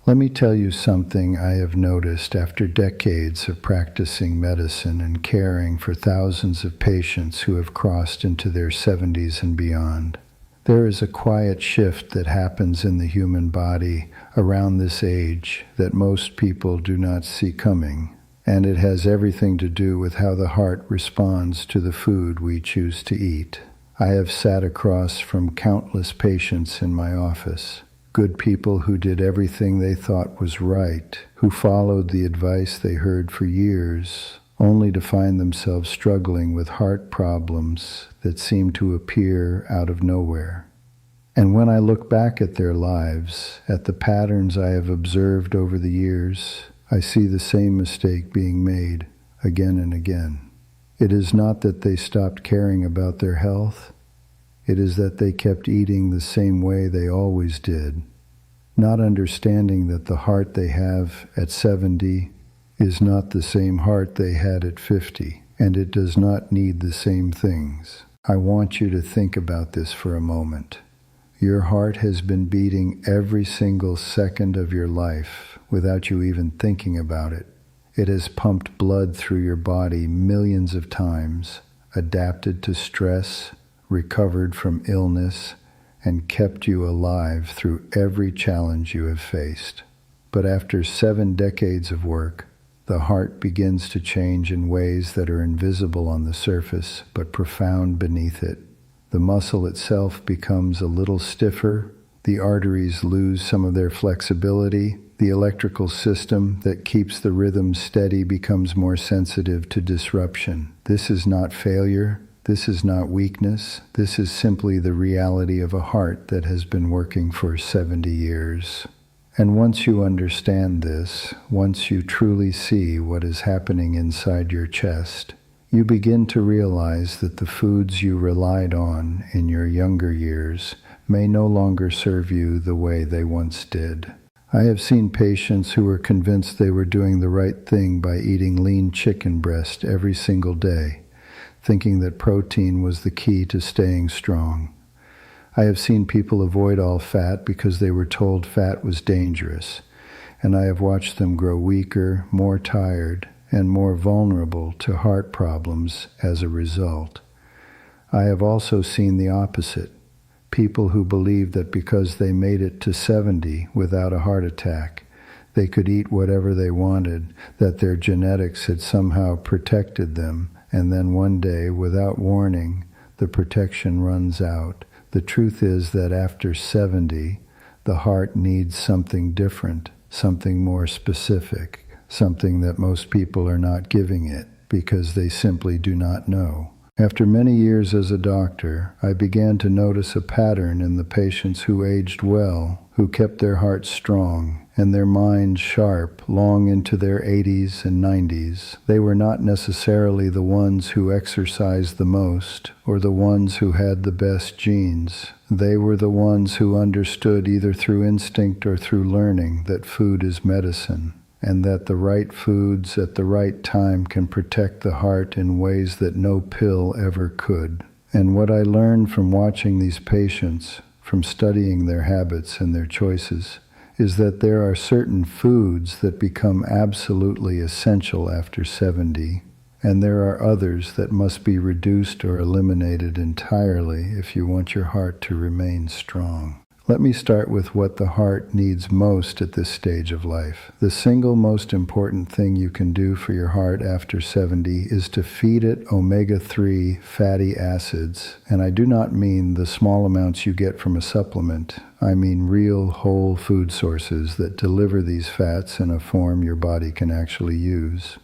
Let me tell you something I have noticed after decades of practicing medicine and caring for thousands of patients who have crossed into their 70s and beyond. There is a quiet shift that happens in the human body around this age that most people do not see coming, and it has everything to do with how the heart responds to the food we choose to eat. I have sat across from countless patients in my office. Good people who did everything they thought was right, who followed the advice they heard for years, only to find themselves struggling with heart problems that seem to appear out of nowhere. And when I look back at their lives, at the patterns I have observed over the years, I see the same mistake being made again and again. It is not that they stopped caring about their health. It is that they kept eating the same way they always did, not understanding that the heart they have at 70 is not the same heart they had at 50, and it does not need the same things. I want you to think about this for a moment. Your heart has been beating every single second of your life without you even thinking about it. It has pumped blood through your body millions of times, adapted to stress, recovered from illness, and kept you alive through every challenge you have faced. But after 7 decades of work, the heart begins to change in ways that are invisible on the surface, but profound beneath it. The muscle itself becomes a little stiffer, the arteries lose some of their flexibility, the electrical system that keeps the rhythm steady becomes more sensitive to disruption. This is not failure. This is not weakness. This is simply the reality of a heart that has been working for 70 years. And once you understand this, once you truly see what is happening inside your chest, you begin to realize that the foods you relied on in your younger years may no longer serve you the way they once did. I have seen patients who were convinced they were doing the right thing by eating lean chicken breast every single day, thinking that protein was the key to staying strong. I have seen people avoid all fat because they were told fat was dangerous, and I have watched them grow weaker, more tired, and more vulnerable to heart problems as a result. I have also seen the opposite. People who believed that because they made it to 70 without a heart attack, they could eat whatever they wanted, that their genetics had somehow protected them, and then one day, without warning, the protection runs out. The truth is that after 70, the heart needs something different, something more specific, something that most people are not giving it because they simply do not know. After many years as a doctor, I began to notice a pattern in the patients who aged well, who kept their hearts strong and their minds sharp long into their 80s and 90s. They were not necessarily the ones who exercised the most or the ones who had the best genes. They were the ones who understood either through instinct or through learning that food is medicine, and that the right foods at the right time can protect the heart in ways that no pill ever could. And what I learned from watching these patients, from studying their habits and their choices, is that there are certain foods that become absolutely essential after 70, and there are others that must be reduced or eliminated entirely if you want your heart to remain strong. Let me start with what the heart needs most at this stage of life. The single most important thing you can do for your heart after 70 is to feed it omega-3 fatty acids. And I do not mean the small amounts you get from a supplement. I mean real whole food sources that deliver these fats in a form your body can actually use.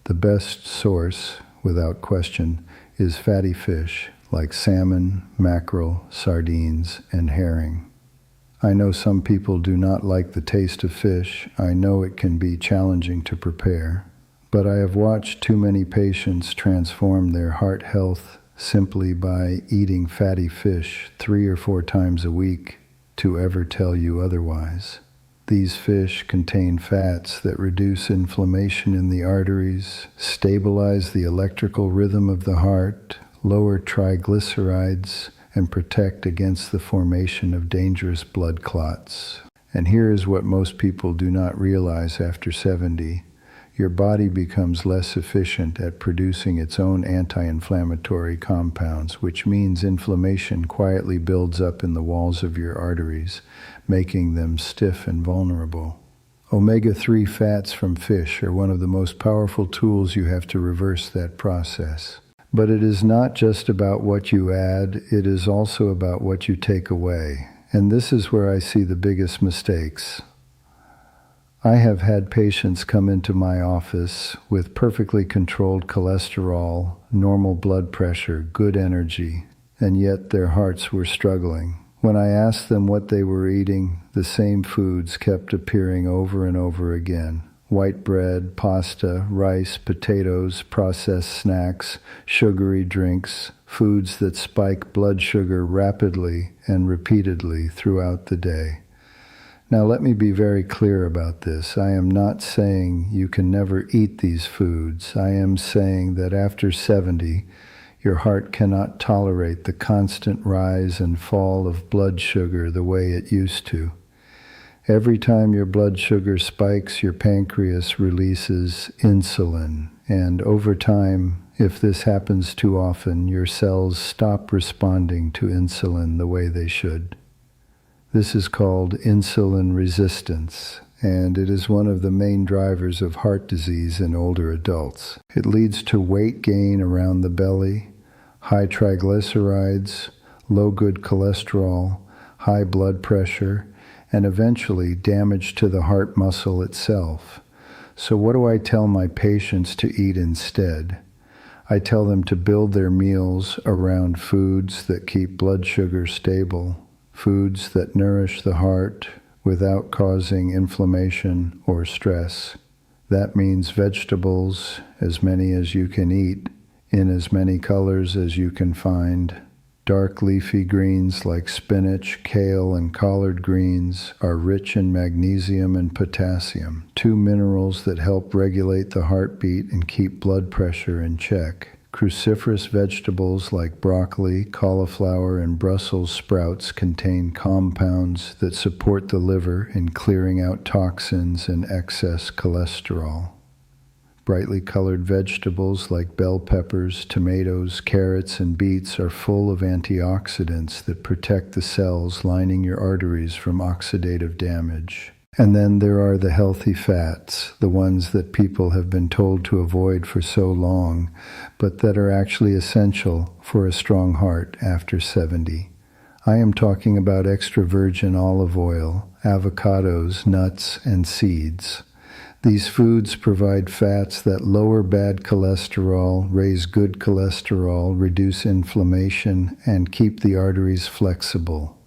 The best source, without question, is fatty fish like salmon, mackerel, sardines, and herring. I know some people do not like the taste of fish. I know it can be challenging to prepare, but I have watched too many patients transform their heart health simply by eating fatty fish 3 or 4 times a week to ever tell you otherwise. These fish contain fats that reduce inflammation in the arteries, stabilize the electrical rhythm of the heart, lower triglycerides, and protect against the formation of dangerous blood clots. And here is what most people do not realize after 70. Your body becomes less efficient at producing its own anti-inflammatory compounds, which means inflammation quietly builds up in the walls of your arteries, making them stiff and vulnerable. Omega-3 fats from fish are one of the most powerful tools you have to reverse that process. But it is not just about what you add, it is also about what you take away. And this is where I see the biggest mistakes. I have had patients come into my office with perfectly controlled cholesterol, normal blood pressure, good energy, and yet their hearts were struggling. When I asked them what they were eating, the same foods kept appearing over and over again. White bread, pasta, rice, potatoes, processed snacks, sugary drinks, foods that spike blood sugar rapidly and repeatedly throughout the day. Now let me be very clear about this. I am not saying you can never eat these foods. I am saying that after 70, your heart cannot tolerate the constant rise and fall of blood sugar the way it used to. Every time your blood sugar spikes, your pancreas releases insulin, and over time, if this happens too often, your cells stop responding to insulin the way they should. This is called insulin resistance, and it is one of the main drivers of heart disease in older adults. It leads to weight gain around the belly, high triglycerides, low good cholesterol, high blood pressure, and eventually damage to the heart muscle itself. So what do I tell my patients to eat instead? I tell them to build their meals around foods that keep blood sugar stable, foods that nourish the heart without causing inflammation or stress. That means vegetables, as many as you can eat, in as many colors as you can find. Dark leafy greens like spinach, kale, and collard greens are rich in magnesium and potassium, two minerals that help regulate the heartbeat and keep blood pressure in check. Cruciferous vegetables like broccoli, cauliflower, and Brussels sprouts contain compounds that support the liver in clearing out toxins and excess cholesterol. Brightly colored vegetables like bell peppers, tomatoes, carrots, and beets are full of antioxidants that protect the cells lining your arteries from oxidative damage. And then there are the healthy fats, the ones that people have been told to avoid for so long, but that are actually essential for a strong heart after 70. I am talking about extra virgin olive oil, avocados, nuts, and seeds. These foods provide fats that lower bad cholesterol, raise good cholesterol, reduce inflammation, and keep the arteries flexible.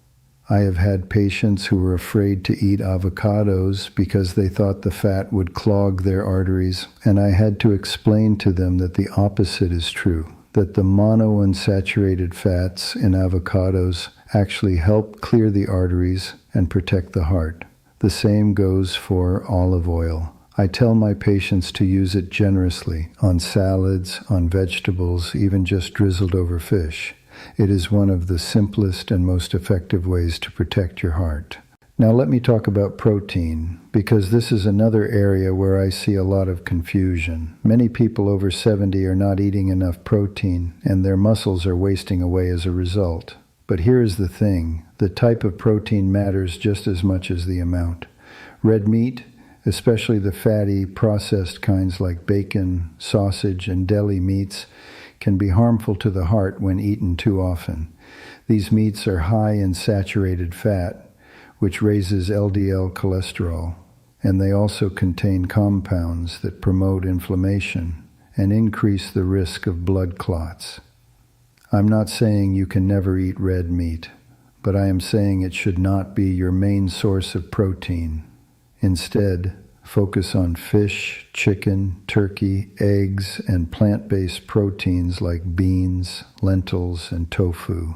I have had patients who were afraid to eat avocados because they thought the fat would clog their arteries, and I had to explain to them that the opposite is true, that the monounsaturated fats in avocados actually help clear the arteries and protect the heart. The same goes for olive oil. I tell my patients to use it generously on salads, on vegetables, even just drizzled over fish. It is one of the simplest and most effective ways to protect your heart. Now let me talk about protein, because this is another area where I see a lot of confusion. Many people over 70 are not eating enough protein, and their muscles are wasting away as a result. But here is the thing, the type of protein matters just as much as the amount. Red meat, especially the fatty, processed kinds like bacon, sausage, and deli meats, can be harmful to the heart when eaten too often. These meats are high in saturated fat, which raises LDL cholesterol, and they also contain compounds that promote inflammation and increase the risk of blood clots. I'm not saying you can never eat red meat, but I am saying it should not be your main source of protein. Instead, focus on fish, chicken, turkey, eggs, and plant-based proteins like beans, lentils, and tofu.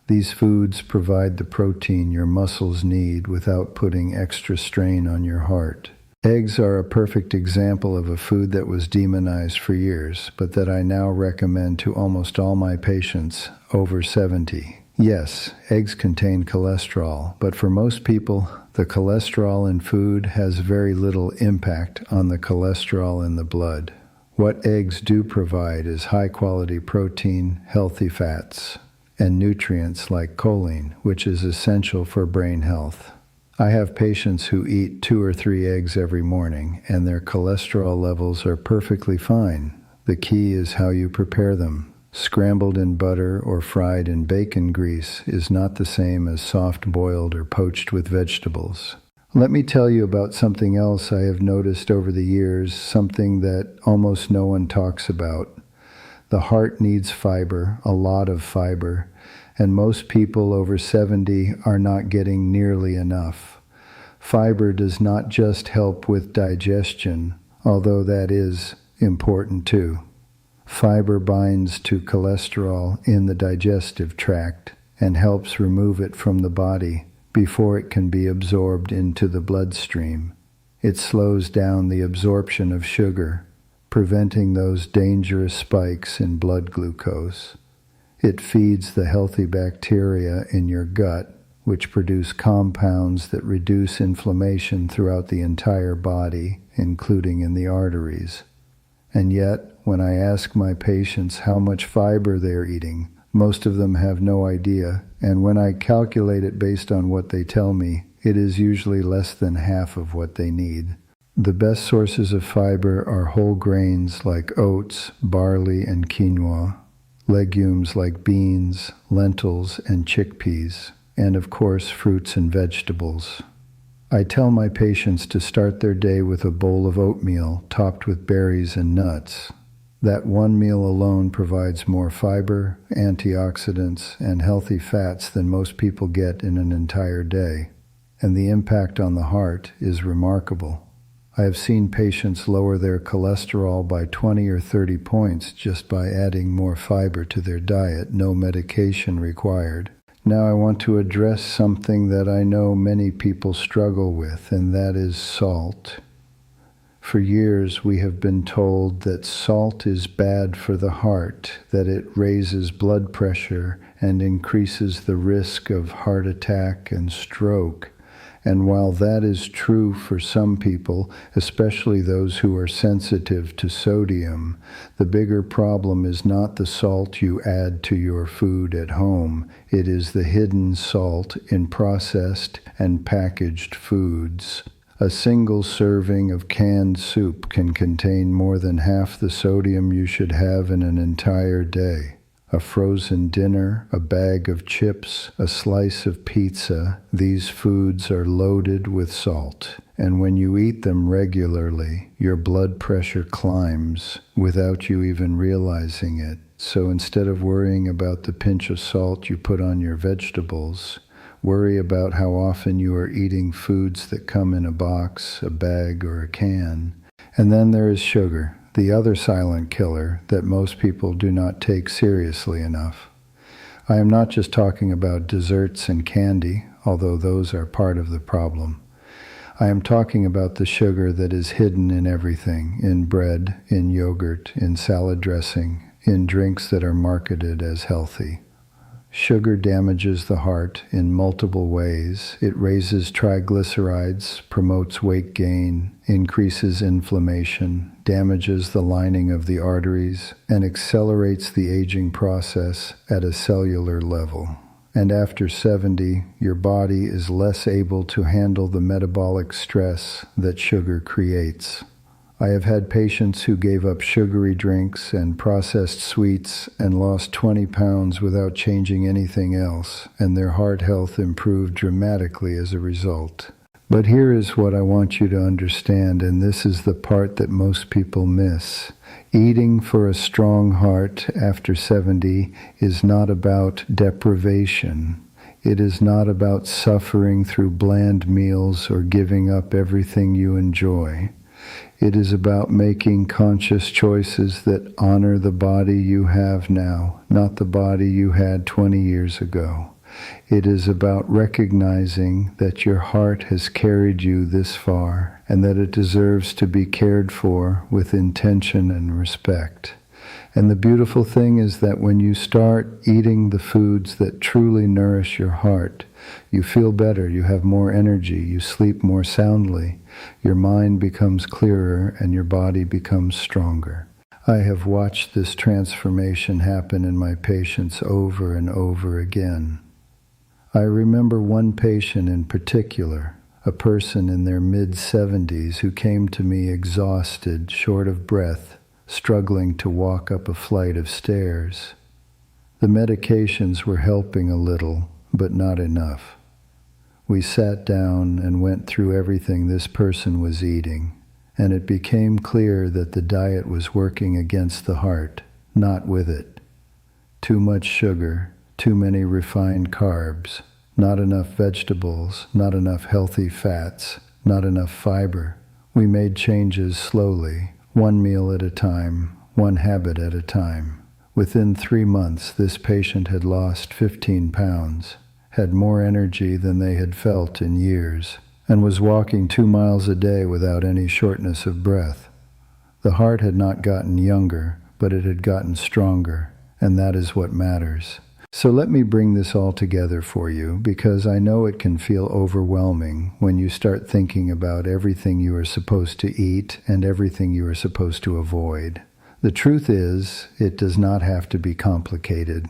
These foods provide the protein your muscles need without putting extra strain on your heart. Eggs are a perfect example of a food that was demonized for years, but that I now recommend to almost all my patients over 70. Yes, eggs contain cholesterol, but for most people, the cholesterol in food has very little impact on the cholesterol in the blood. What eggs do provide is high-quality protein, healthy fats, and nutrients like choline, which is essential for brain health. I have patients who eat 2 or 3 eggs every morning, and their cholesterol levels are perfectly fine. The key is how you prepare them. Scrambled in butter or fried in bacon grease is not the same as soft boiled or poached with vegetables. Let me tell you about something else I have noticed over the years, something that almost no one talks about. The heart needs fiber, a lot of fiber, and most people over 70 are not getting nearly enough. Fiber does not just help with digestion, although that is important too. Fiber binds to cholesterol in the digestive tract and helps remove it from the body before it can be absorbed into the bloodstream. It slows down the absorption of sugar, preventing those dangerous spikes in blood glucose. It feeds the healthy bacteria in your gut, which produce compounds that reduce inflammation throughout the entire body, including in the arteries. And yet, when I ask my patients how much fiber they're eating, most of them have no idea, and when I calculate it based on what they tell me, it is usually less than half of what they need. The best sources of fiber are whole grains like oats, barley, and quinoa, legumes like beans, lentils, and chickpeas, and of course fruits and vegetables. I tell my patients to start their day with a bowl of oatmeal topped with berries and nuts. That one meal alone provides more fiber, antioxidants, and healthy fats than most people get in an entire day, and the impact on the heart is remarkable. I have seen patients lower their cholesterol by 20 or 30 points just by adding more fiber to their diet, no medication required. Now I want to address something that I know many people struggle with, and that is salt. For years we have been told that salt is bad for the heart, that it raises blood pressure and increases the risk of heart attack and stroke. And while that is true for some people, especially those who are sensitive to sodium, the bigger problem is not the salt you add to your food at home. It is the hidden salt in processed and packaged foods. A single serving of canned soup can contain more than half the sodium you should have in an entire day. A frozen dinner, a bag of chips, a slice of pizza, these foods are loaded with salt. And when you eat them regularly, your blood pressure climbs without you even realizing it. So instead of worrying about the pinch of salt you put on your vegetables, worry about how often you are eating foods that come in a box, a bag, or a can. And then there is sugar, the other silent killer that most people do not take seriously enough. I am not just talking about desserts and candy, although those are part of the problem. I am talking about the sugar that is hidden in everything, in bread, in yogurt, in salad dressing, in drinks that are marketed as healthy. Sugar damages the heart in multiple ways. It raises triglycerides, promotes weight gain, increases inflammation, damages the lining of the arteries, and accelerates the aging process at a cellular level. And after 70, your body is less able to handle the metabolic stress that sugar creates. I have had patients who gave up sugary drinks and processed sweets and lost 20 pounds without changing anything else, and their heart health improved dramatically as a result. But here is what I want you to understand, and this is the part that most people miss. Eating for a strong heart after 70 is not about deprivation. It is not about suffering through bland meals or giving up everything you enjoy. It is about making conscious choices that honor the body you have now, not the body you had 20 years ago. It is about recognizing that your heart has carried you this far and that it deserves to be cared for with intention and respect. And the beautiful thing is that when you start eating the foods that truly nourish your heart, you feel better, you have more energy, you sleep more soundly, your mind becomes clearer, and your body becomes stronger. I have watched this transformation happen in my patients over and over again. I remember one patient in particular, a person in their mid-70s who came to me exhausted, short of breath, struggling to walk up a flight of stairs. The medications were helping a little, but not enough. We sat down and went through everything this person was eating, and it became clear that the diet was working against the heart, not with it. Too much sugar, too many refined carbs, not enough vegetables, not enough healthy fats, not enough fiber. We made changes slowly, one meal at a time, one habit at a time. Within 3 months, this patient had lost 15 pounds, had more energy than they had felt in years, and was walking 2 miles a day without any shortness of breath. The heart had not gotten younger, but it had gotten stronger, and that is what matters. So let me bring this all together for you, because I know it can feel overwhelming when you start thinking about everything you are supposed to eat and everything you are supposed to avoid. The truth is, it does not have to be complicated.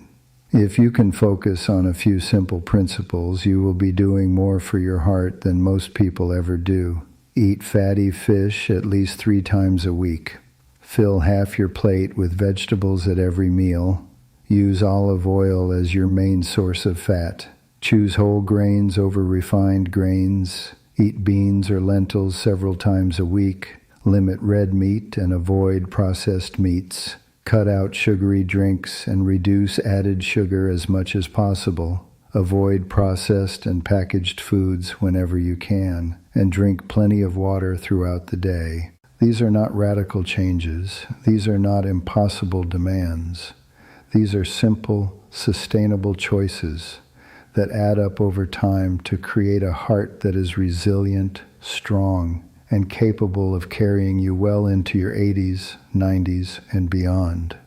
If you can focus on a few simple principles, you will be doing more for your heart than most people ever do. Eat fatty fish at least 3 times a week. Fill half your plate with vegetables at every meal. Use olive oil as your main source of fat. Choose whole grains over refined grains. Eat beans or lentils several times a week. Limit red meat and avoid processed meats. Cut out sugary drinks and reduce added sugar as much as possible. Avoid processed and packaged foods whenever you can, and drink plenty of water throughout the day. These are not radical changes. These are not impossible demands. These are simple, sustainable choices that add up over time to create a heart that is resilient, strong, and capable of carrying you well into your 80s, 90s, and beyond.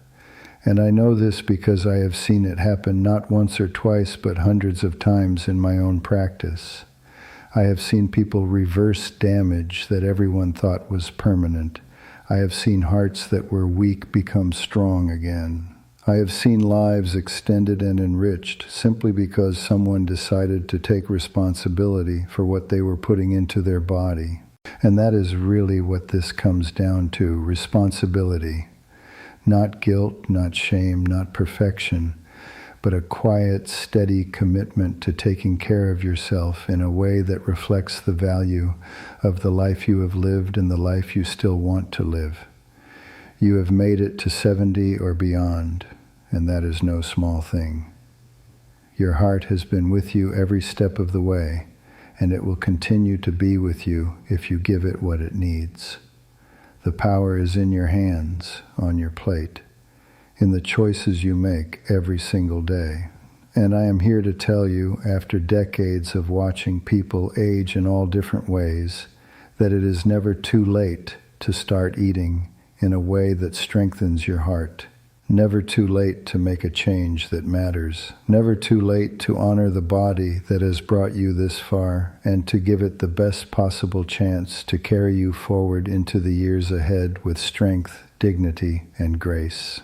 And I know this because I have seen it happen not once or twice, but hundreds of times in my own practice. I have seen people reverse damage that everyone thought was permanent. I have seen hearts that were weak become strong again. I have seen lives extended and enriched simply because someone decided to take responsibility for what they were putting into their body. And that is really what this comes down to, responsibility. Not guilt, not shame, not perfection, but a quiet, steady commitment to taking care of yourself in a way that reflects the value of the life you have lived and the life you still want to live. You have made it to 70 or beyond, and that is no small thing. Your heart has been with you every step of the way, and it will continue to be with you if you give it what it needs. The power is in your hands, on your plate, in the choices you make every single day. And I am here to tell you, after decades of watching people age in all different ways, that it is never too late to start eating in a way that strengthens your heart. Never too late to make a change that matters. Never too late to honor the body that has brought you this far and to give it the best possible chance to carry you forward into the years ahead with strength, dignity, and grace.